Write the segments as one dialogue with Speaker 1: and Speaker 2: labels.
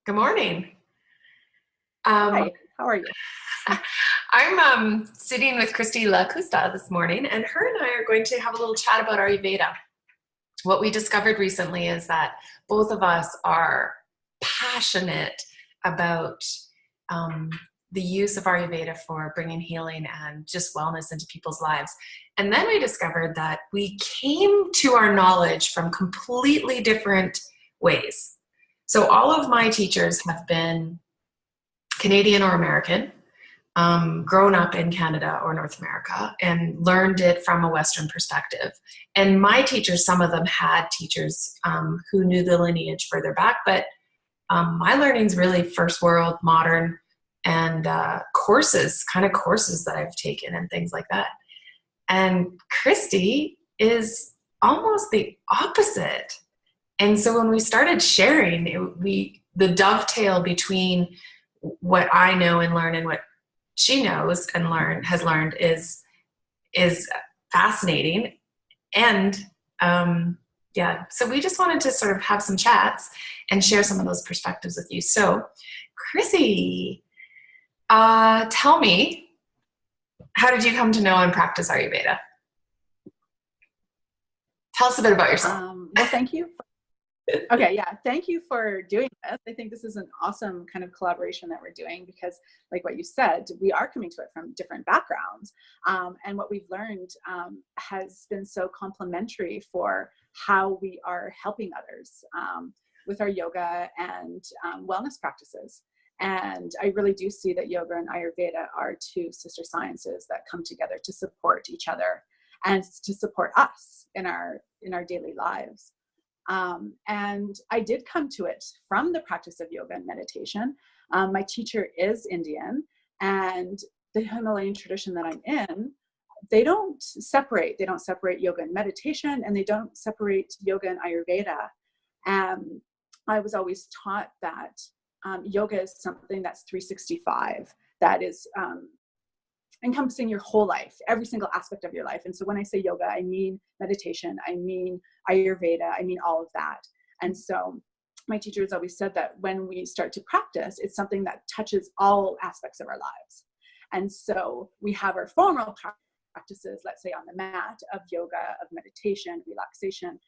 Speaker 1: Good morning. Um,
Speaker 2: Hi, how are you?
Speaker 1: I'm sitting with Christy La Custa this morning, and her and I are going to have a little chat about Ayurveda. What we discovered recently is that both of us are passionate about um, the use of Ayurveda for bringing healing and just wellness into people's lives. And then we discovered that we came to our knowledge from completely different ways. So all of my teachers have been Canadian or American, grown up in Canada or North America, and learned it from a Western perspective. And my teachers, some of them had teachers who knew the lineage further back, but my learning's really first world, modern, and courses that I've taken and things like that. And Christy is almost the opposite. And so when we started sharing, the dovetail between what I know and learn and what she knows and has learned is fascinating. And yeah, so we just wanted to sort of have some chats and share some of those perspectives with you. So, Chrissy, tell me, how did you come to know and practice Ayurveda? Tell us a bit about yourself.
Speaker 2: Well, thank you. Okay, yeah, thank you for doing this. I think this is an awesome kind of collaboration that we're doing because, like what you said, we are coming to it from different backgrounds. And what we've learned has been so complementary for how we are helping others with our yoga and wellness practices. And I really do see that yoga and Ayurveda are two sister sciences that come together to support each other and to support us in our daily lives. And I did come to it from the practice of yoga and meditation. My teacher is Indian, and the Himalayan tradition that I'm in, they don't separate yoga and meditation, and they don't separate yoga and Ayurveda. And I was always taught that yoga is something that's 365, that is encompassing your whole life, every single aspect of your life. And so when I say yoga, I mean meditation, I mean Ayurveda, I mean all of that. And so my teacher has always said that when we start to practice, it's something that touches all aspects of our lives. And so we have our formal practices, let's say on the mat, of yoga, of meditation, relaxation.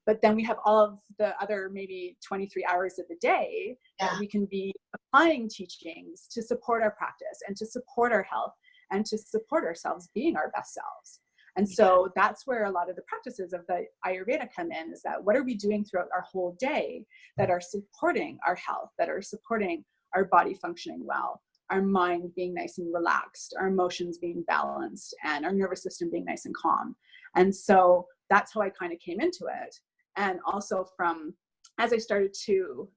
Speaker 2: But then we have all of the other maybe 23 hours of the day that we can be applying teachings to support our practice and to support our health and to support ourselves being our best selves. And so that's where a lot of the practices of the Ayurveda come in, is that what are we doing throughout our whole day that are supporting our health, that are supporting our body functioning well, our mind being nice and relaxed, our emotions being balanced, and our nervous system being nice and calm. And so that's how I kind of came into it. And also as I started to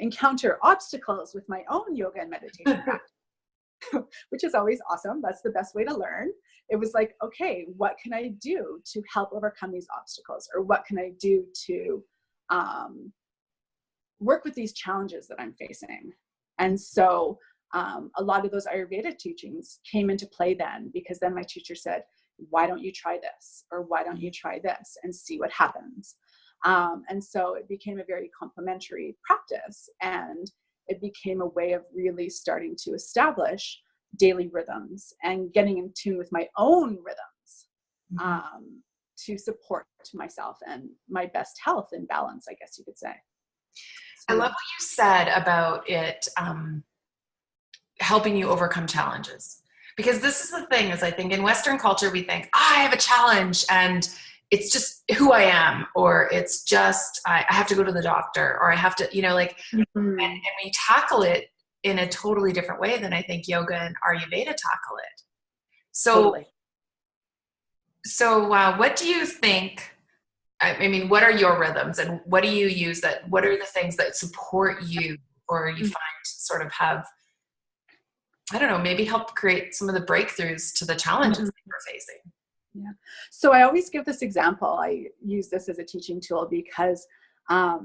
Speaker 2: encounter obstacles with my own yoga and meditation practice, which is always awesome. That's the best way to learn. It was like, okay, what can I do to help overcome these obstacles? Or what can I do to work with these challenges that I'm facing? And so a lot of those Ayurveda teachings came into play then, because then my teacher said, why don't you try this? Or why don't you try this and see what happens? And so it became a very complementary practice, and it became a way of really starting to establish daily rhythms and getting in tune with my own rhythms to support myself and my best health and balance, I guess you could say.
Speaker 1: I love what you said about it helping you overcome challenges. Because this is the thing, is I think in Western culture, we think, I have a challenge and it's just who I am, or it's just, I have to go to the doctor, or I have to, and we tackle it in a totally different way than I think yoga and Ayurveda tackle it. So,
Speaker 2: totally.
Speaker 1: So what do you think, I mean, what are your rhythms and what do you use what are the things that support you, or you find sort of have, I don't know, maybe help create some of the breakthroughs to the challenges that you're facing?
Speaker 2: Yeah. So I always give this example. I use this as a teaching tool because I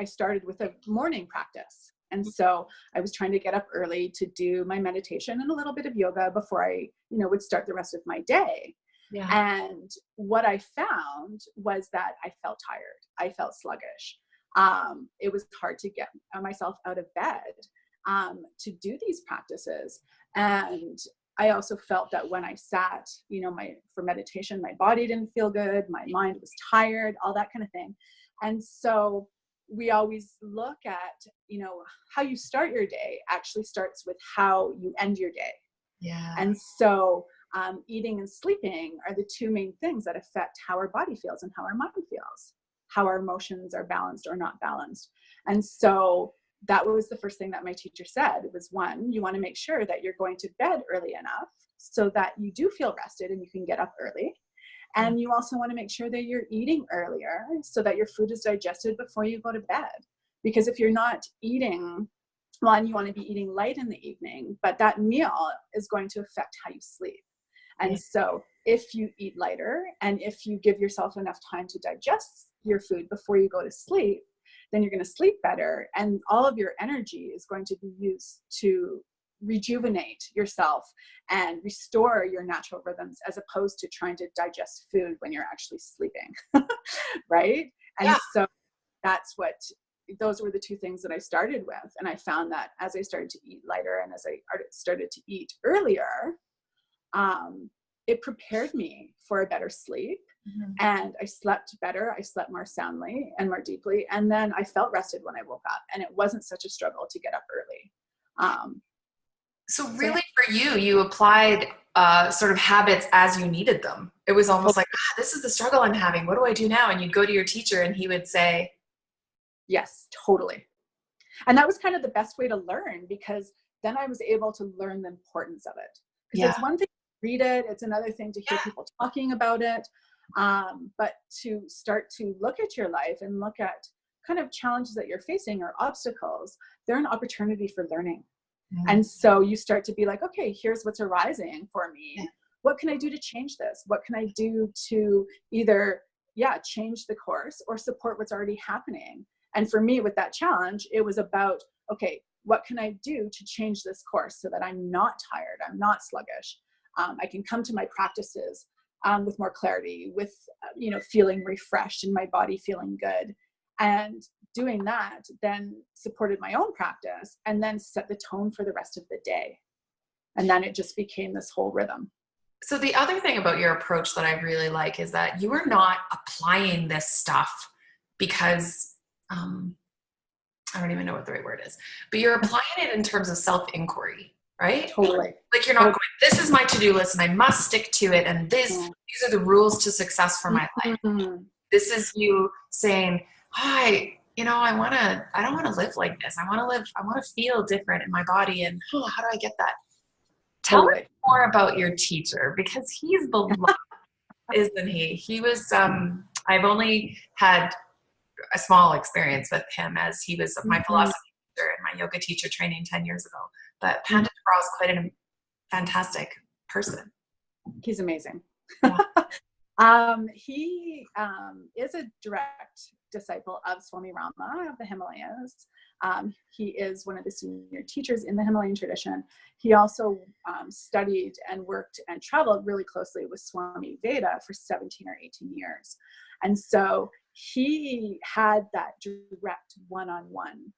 Speaker 2: started with a morning practice. And so I was trying to get up early to do my meditation and a little bit of yoga before I, would start the rest of my day.
Speaker 1: Yeah.
Speaker 2: And what I found was that I felt tired. I felt sluggish. It was hard to get myself out of bed to do these practices. And I also felt that when I sat, for meditation, my body didn't feel good. My mind was tired, all that kind of thing. And so we always look at, how you start your day actually starts with how you end your day.
Speaker 1: Yeah.
Speaker 2: And so eating and sleeping are the two main things that affect how our body feels and how our mind feels, how our emotions are balanced or not balanced. And so that was the first thing that my teacher said. It was, one, you want to make sure that you're going to bed early enough so that you do feel rested and you can get up early. And you also want to make sure that you're eating earlier so that your food is digested before you go to bed. Because if you're not eating, one, you want to be eating light in the evening, but that meal is going to affect how you sleep. And so if you eat lighter and if you give yourself enough time to digest your food before you go to sleep, then you're going to sleep better, and all of your energy is going to be used to rejuvenate yourself and restore your natural rhythms, as opposed to trying to digest food when you're actually sleeping. Right? And so those were the two things that I started with. And I found that as I started to eat lighter and as I started to eat earlier, it prepared me for a better sleep. Mm-hmm. And I slept better. I slept more soundly and more deeply. And then I felt rested when I woke up, and it wasn't such a struggle to get up early.
Speaker 1: So really for you applied sort of habits as you needed them. It was almost like, this is the struggle I'm having. What do I do now? And you'd go to your teacher and he would say,
Speaker 2: yes, totally. And that was kind of the best way to learn, because then I was able to learn the importance of it. Because it's one thing to read it. It's another thing to hear people talking about it. But to start to look at your life and look at kind of challenges that you're facing or obstacles, they're an opportunity for learning. Mm-hmm. And so you start to be like, okay, here's what's arising for me. Yeah. What can I do to change this? What can I do to either, change the course or support what's already happening? And for me, with that challenge, it was about, okay, what can I do to change this course so that I'm not tired, I'm not sluggish, I can come to my practices with more clarity, with, feeling refreshed and my body feeling good. And doing that then supported my own practice and then set the tone for the rest of the day. And then it just became this whole rhythm.
Speaker 1: So the other thing about your approach that I really like is that you are not applying this stuff because, I don't even know what the right word is, but you're applying it in terms of self-inquiry, right?
Speaker 2: Totally.
Speaker 1: Like you're not going, this is my to-do list and I must stick to it. And these are the rules to success for my life. Mm-hmm. This is you saying, hi, I don't want to live like this. I want to feel different in my body. And how do I get that? Tell me more about your teacher, because he's beloved, isn't he? He was, I've only had a small experience with him, as he was my philosophy teacher and my yoga teacher training 10 years ago. But Pandit Kaur is quite a fantastic person.
Speaker 2: He's amazing.
Speaker 1: Yeah.
Speaker 2: He is a direct disciple of Swami Rama of the Himalayas. He is one of the senior teachers in the Himalayan tradition. He also studied and worked and traveled really closely with Swami Veda for 17 or 18 years. And so he had that direct one-on-one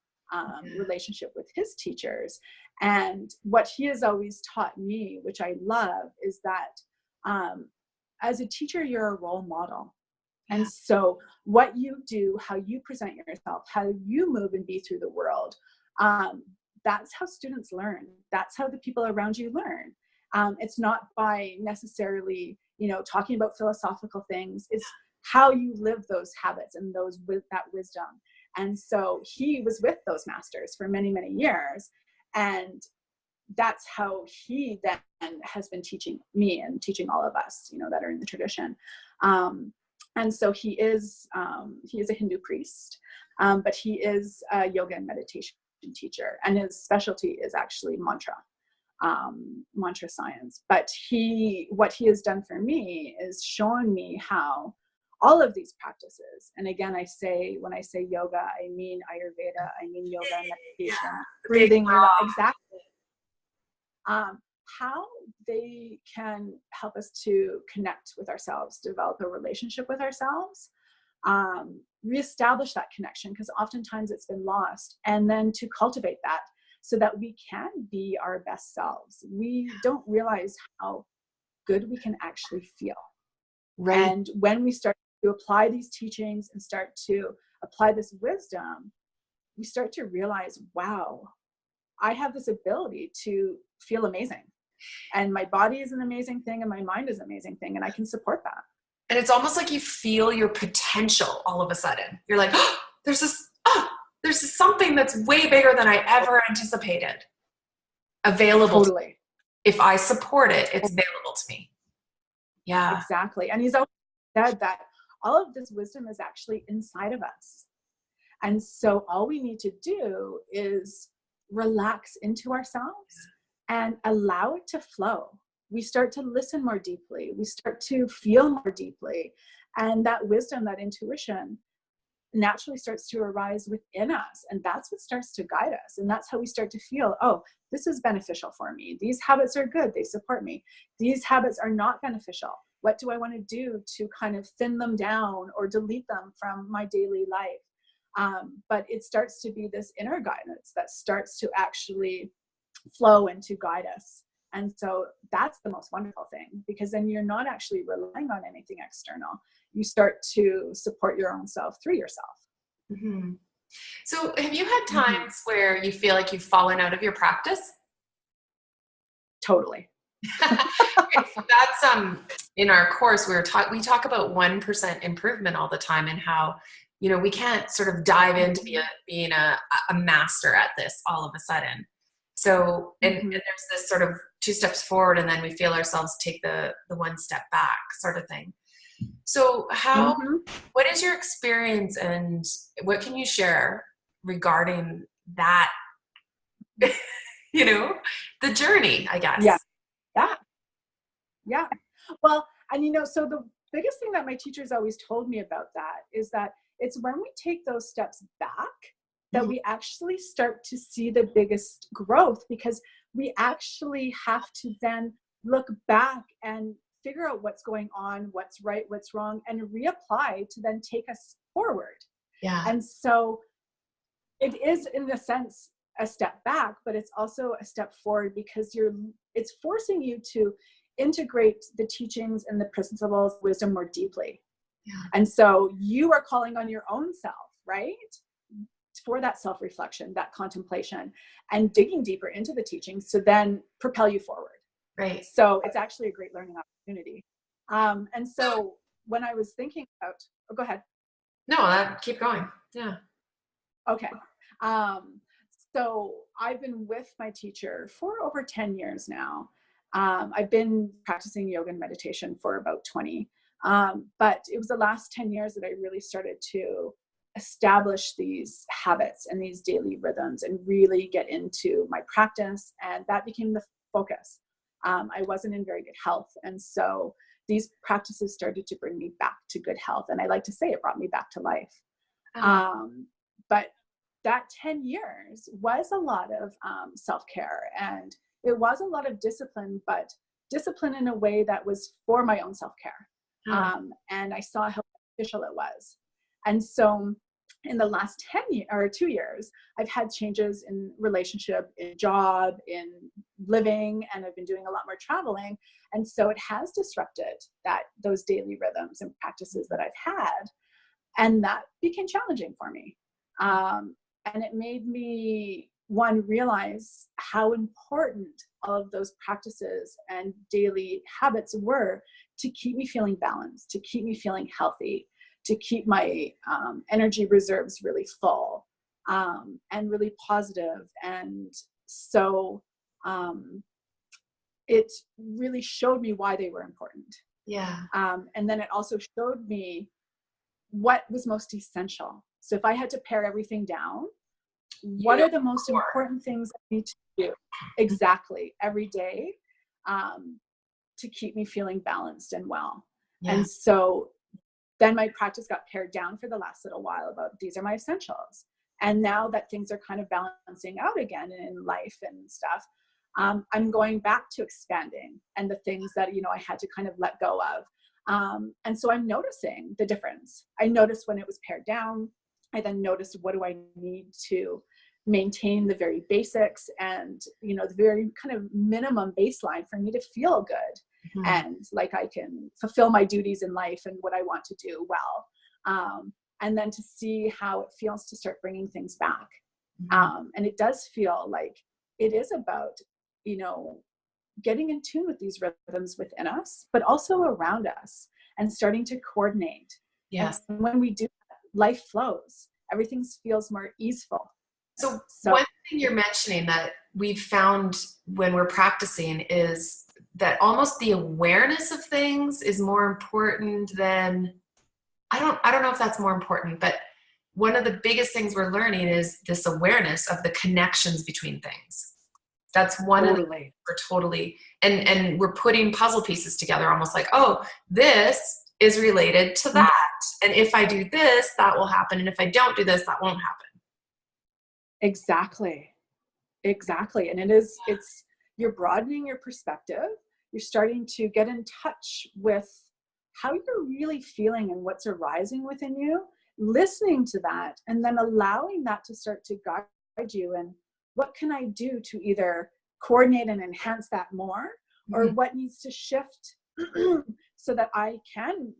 Speaker 2: relationship with his teachers. And what he has always taught me, which I love, is that as a teacher, you're a role model. And so what you do, how you present yourself, how you move and be through the world, that's how students learn. That's how the people around you learn. It's not by necessarily, talking about philosophical things. It's how you live those habits and that wisdom. And so he was with those masters for many, many years. And that's how he then has been teaching me and teaching all of us, that are in the tradition. And so he is a Hindu priest, but he is a yoga and meditation teacher, and his specialty is actually mantra science. But what he has done for me is shown me how all of these practices, and again, when I say yoga, I mean Ayurveda, I mean yoga, meditation, breathing, exactly. How they can help us to connect with ourselves, develop a relationship with ourselves, reestablish that connection, because oftentimes it's been lost, and then to cultivate that so that we can be our best selves. We don't realize how good we can actually feel.
Speaker 1: Right.
Speaker 2: And when we start to apply these teachings and start to apply this wisdom, we start to realize, wow, I have this ability to feel amazing. And my body is an amazing thing, and my mind is an amazing thing, and I can support that.
Speaker 1: And it's almost like you feel your potential all of a sudden. You're like, oh, there's this something that's way bigger than I ever anticipated available.
Speaker 2: Totally.
Speaker 1: If I support it, it's available to me. Yeah.
Speaker 2: Exactly. And he's always said that all of this wisdom is actually inside of us. And so all we need to do is relax into ourselves and allow it to flow. We start to listen more deeply. We start to feel more deeply. And that wisdom, that intuition naturally starts to arise within us. And that's what starts to guide us. And that's how we start to feel, oh, this is beneficial for me. These habits are good. They support me. These habits are not beneficial. What do I want to do to kind of thin them down or delete them from my daily life? But it starts to be this inner guidance that starts to actually flow and to guide us. And so that's the most wonderful thing, because then you're not actually relying on anything external. You start to support your own self through yourself.
Speaker 1: Mm-hmm. So have you had times where you feel like you've fallen out of your practice?
Speaker 2: Totally.
Speaker 1: That's in our course we talk about 1% improvement all the time, and how, you know, we can't sort of dive into being a master at this all of a sudden. So, and there's this sort of 2 steps forward, and then we feel ourselves take the 1 step back sort of thing. So what is your experience, and what can you share regarding that, you know, the journey, I guess?
Speaker 2: Yeah. Well, and you know, so the biggest thing that my teachers always told me about that is that it's when we take those steps back that we actually start to see the biggest growth, because we actually have to then look back and figure out what's going on, what's right, what's wrong, and reapply to then take us forward.
Speaker 1: Yeah.
Speaker 2: And so it is, in a sense, a step back, but it's also a step forward, because it's forcing you to integrate the teachings and the principles of wisdom more deeply.
Speaker 1: Yeah.
Speaker 2: And so you are calling on your own self, right? For that self-reflection, that contemplation, and digging deeper into the teachings to then propel you forward.
Speaker 1: Right.
Speaker 2: So it's actually a great learning opportunity. And so when I was thinking about, go ahead.
Speaker 1: No, keep going. Yeah.
Speaker 2: Okay. So I've been with my teacher for over 10 years now. I've been practicing yoga and meditation for about 20. But it was the last 10 years that I really started to establish these habits and these daily rhythms and really get into my practice. And that became the focus. I wasn't in very good health. And so these practices started to bring me back to good health. And I like to say it brought me back to life. But that 10 years was a lot of self-care, and it was a lot of discipline, but discipline in a way that was for my own self-care. And I saw how beneficial it was. And so in the last 2 years, I've had changes in relationship, in job, in living, and I've been doing a lot more traveling. And so it has disrupted those daily rhythms and practices that I've had. And that became challenging for me. And it made me, realize how important all of those practices and daily habits were to keep me feeling balanced, to keep me feeling healthy, to keep my energy reserves really full and really positive. And so it really showed me why they were important.
Speaker 1: Yeah.
Speaker 2: And then it also showed me what was most essential. So if I had to pare everything down, what are the most important things I need to do exactly every day to keep me feeling balanced and well? Yeah. And so then my practice got pared down for the last little while about these are my essentials. And now that things are kind of balancing out again in life and stuff, I'm going back to expanding and the things that, I had to kind of let go of. And so I'm noticing the difference. I noticed when it was pared down. I then noticed, what do I need to maintain the very basics and, the very kind of minimum baseline for me to feel good. And like I can fulfill my duties in life and what I want to do well. And then to see how it feels to start bringing things back. And it does feel like it is about, getting in tune with these rhythms within us, but also around us, and starting to coordinate.
Speaker 1: Yes.
Speaker 2: And when we do that, life flows. Everything feels more easeful.
Speaker 1: So one thing you're mentioning that we've found when we're practicing is that almost the awareness of things is more important than, I don't know if that's more important, but one of the biggest things we're learning is this awareness of the connections between things. That's one of the things we're totally, and we're putting puzzle pieces together, almost like, oh, this is related to that. And if I do this, that will happen. And if I don't do this, that won't happen.
Speaker 2: Exactly. And you're broadening your perspective. You're starting to get in touch with how you're really feeling and what's arising within you, listening to that, and then allowing that to start to guide you. And what can I do to either coordinate and enhance that more, or what needs to shift so that I can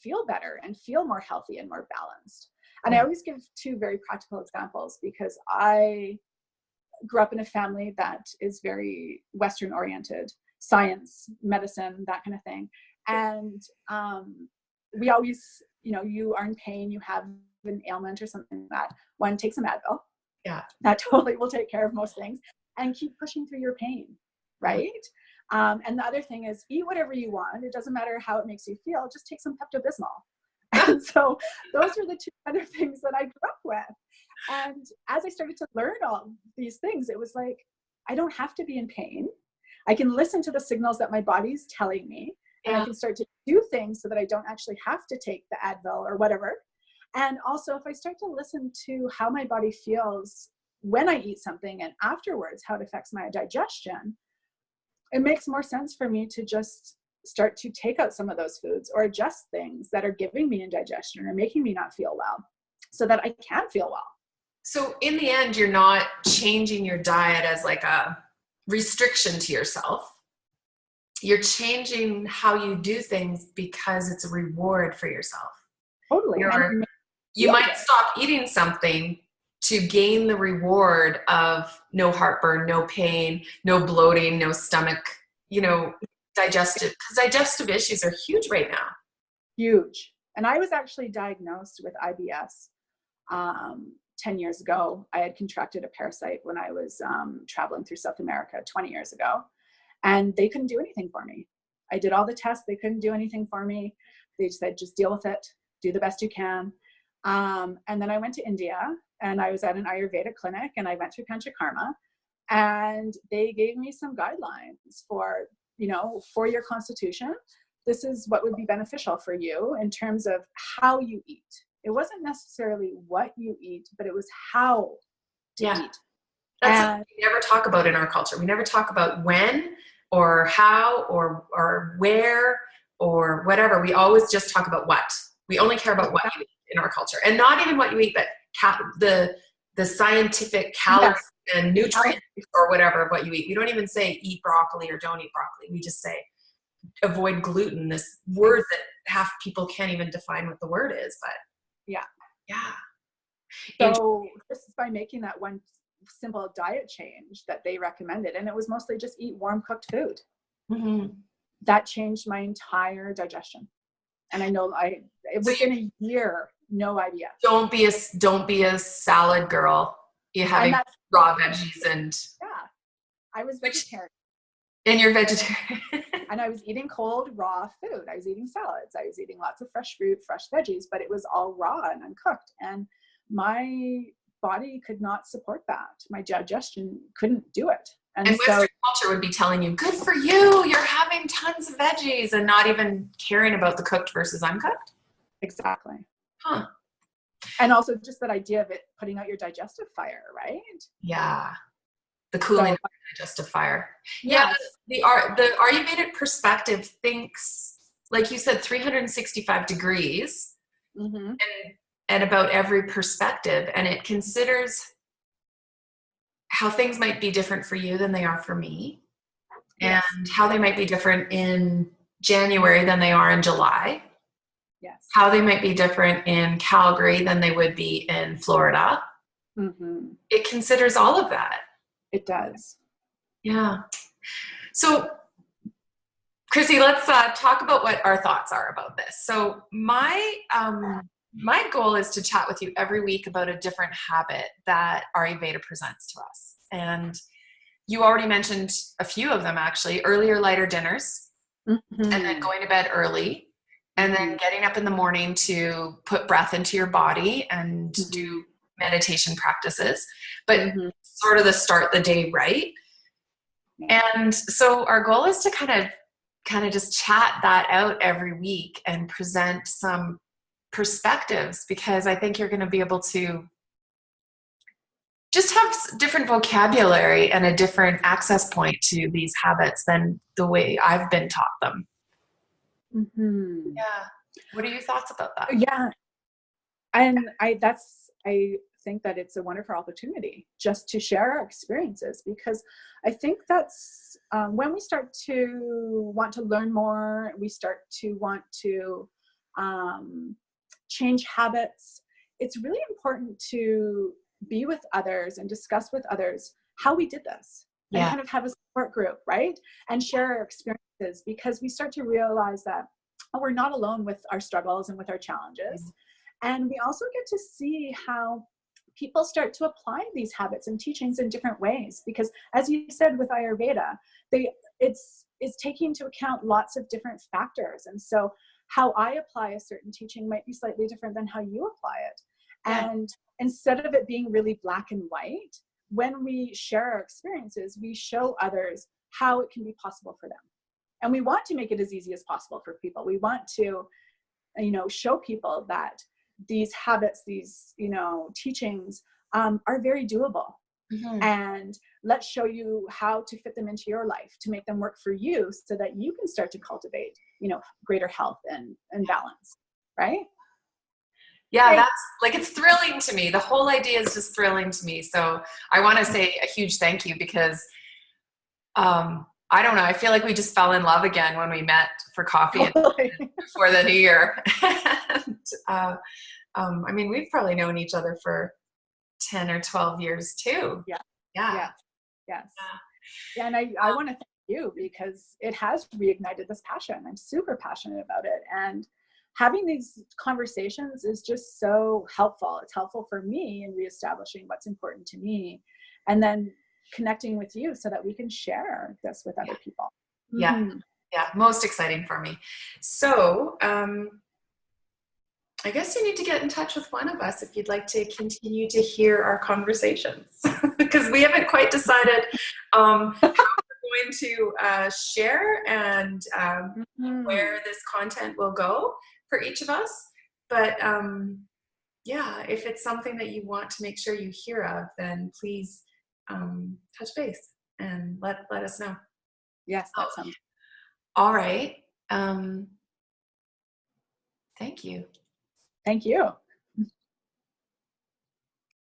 Speaker 2: feel better and feel more healthy and more balanced. And I always give two very practical examples, because I grew up in a family that is very Western oriented, science, medicine, that kind of thing. And we always, you are in pain, you have an ailment or something like that, one, take some Advil.
Speaker 1: Yeah.
Speaker 2: That totally will take care of most things, and keep pushing through your pain. Right. And the other thing is, eat whatever you want. It doesn't matter how it makes you feel. Just take some Pepto-Bismol. And so those are the two other things that I grew up with. And as I started to learn all these things, it was like, I don't have to be in pain. I can listen to the signals that my body's telling me, and I can start to do things so that I don't actually have to take the Advil or whatever. And also, if I start to listen to how my body feels when I eat something and afterwards, how it affects my digestion, it makes more sense for me to just start to take out some of those foods or adjust things that are giving me indigestion or making me not feel well, so that I can feel well.
Speaker 1: So in the end, you're not changing your diet as like a restriction to yourself. You're changing how you do things because it's a reward for yourself.
Speaker 2: Totally.
Speaker 1: You might stop eating something to gain the reward of no heartburn, no pain, no bloating, no stomach, because digestive issues are huge right now.
Speaker 2: Huge. And I was actually diagnosed with IBS 10 years ago. I had contracted a parasite when I was traveling through South America 20 years ago, and they couldn't do anything for me. I did all the tests. They couldn't do anything for me. They said, just deal with it, do the best you can. And then I went to India, and I was at an Ayurveda clinic, and I went through Panchakarma, and they gave me some guidelines for, for your constitution. This is what would be beneficial for you in terms of how you eat. It wasn't necessarily what you eat, but it was how to eat.
Speaker 1: That's something we never talk about in our culture. We never talk about when or how or where or whatever. We always just talk about what. We only care about what you eat in our culture, and not even what you eat, but the scientific calories and nutrients or whatever of what you eat. We don't even say eat broccoli or don't eat broccoli. We just say avoid gluten, this word that half people can't even define what the word is, but
Speaker 2: so just by making that one simple diet change that they recommended, and it was mostly just eat warm cooked food, that changed my entire digestion. And I know within a year, no IBS.
Speaker 1: Don't be a salad girl. You're having raw veggies and
Speaker 2: I was vegetarian.
Speaker 1: And you're vegetarian.
Speaker 2: And I was eating cold, raw food. I was eating salads. I was eating lots of fresh fruit, fresh veggies, but it was all raw and uncooked. And my body could not support that. My digestion couldn't do it.
Speaker 1: And Western culture would be telling you, good for you, you're having tons of veggies, and not even caring about the cooked versus uncooked.
Speaker 2: Exactly. And also just that idea of it putting out your digestive fire, right?
Speaker 1: Yeah. the cooling
Speaker 2: So,
Speaker 1: of the digestive fire. Yeah,
Speaker 2: yes.
Speaker 1: the Ayurvedic perspective thinks, like you said, 365 degrees
Speaker 2: Mm-hmm.
Speaker 1: and about every perspective, and it considers how things might be different for you than they are for me, and
Speaker 2: Yes.
Speaker 1: how they might be different in January than they are in July,
Speaker 2: Yes.
Speaker 1: how they might be different in Calgary than they would be in Florida.
Speaker 2: Mm-hmm.
Speaker 1: It considers all of that.
Speaker 2: It does.
Speaker 1: Yeah. So, Chrissy, let's talk about what our thoughts are about this. So, my goal is to chat with you every week about a different habit that Ayurveda presents to us. And you already mentioned a few of them, actually: earlier, lighter dinners,
Speaker 2: Mm-hmm.
Speaker 1: and then going to bed early, and then getting up in the morning to put breath into your body and do meditation practices, but sort of the start the day right. And so our goal is to kind of just chat that out every week and present some perspectives, because I think you're going to be able to just have different vocabulary and a different access point to these habits than the way I've been taught them.
Speaker 2: Mm-hmm.
Speaker 1: Yeah. What are your thoughts about that?
Speaker 2: Yeah. And I think that it's a wonderful opportunity just to share our experiences, because I think that's when we start to want to learn more, we start to want to change habits. It's really important to be with others and discuss with others how we did this, and kind of have a support group, right? And share our experiences, because we start to realize that we're not alone with our struggles and with our challenges. And we also get to see how people start to apply these habits and teachings in different ways, because as you said with Ayurveda, it's taking into account lots of different factors. And so how I apply a certain teaching might be slightly different than how you apply it. And instead of it being really black and white, when we share our experiences, we show others how it can be possible for them. And we want to make it as easy as possible for people. We want to, show people that these habits, these, teachings are very doable. And let's show you how to fit them into your life to make them work for you, so that you can start to cultivate, greater health and balance, right?
Speaker 1: Yeah, that's like, it's thrilling to me. The whole idea is just thrilling to me. So I want to say a huge thank you, because I don't know, I feel like we just fell in love again when we met for coffee before the new year. And, I mean, we've probably known each other for 10 or 12 years too.
Speaker 2: Yeah.
Speaker 1: Yeah.
Speaker 2: Yes. Yeah. And I want to thank you, because it has reignited this passion. I'm super passionate about it. And having these conversations is just so helpful. It's helpful for me in reestablishing what's important to me, and then connecting with you so that we can share this with other people.
Speaker 1: Yeah. Yeah. Most exciting for me. So, I guess you need to get in touch with one of us if you'd like to continue to hear our conversations, because we haven't quite decided how we're going to share and where this content will go for each of us. But yeah, if it's something that you want to make sure you hear of, then please touch base and let us know.
Speaker 2: Yes, that sounds.
Speaker 1: All right. Thank you.
Speaker 2: Thank you.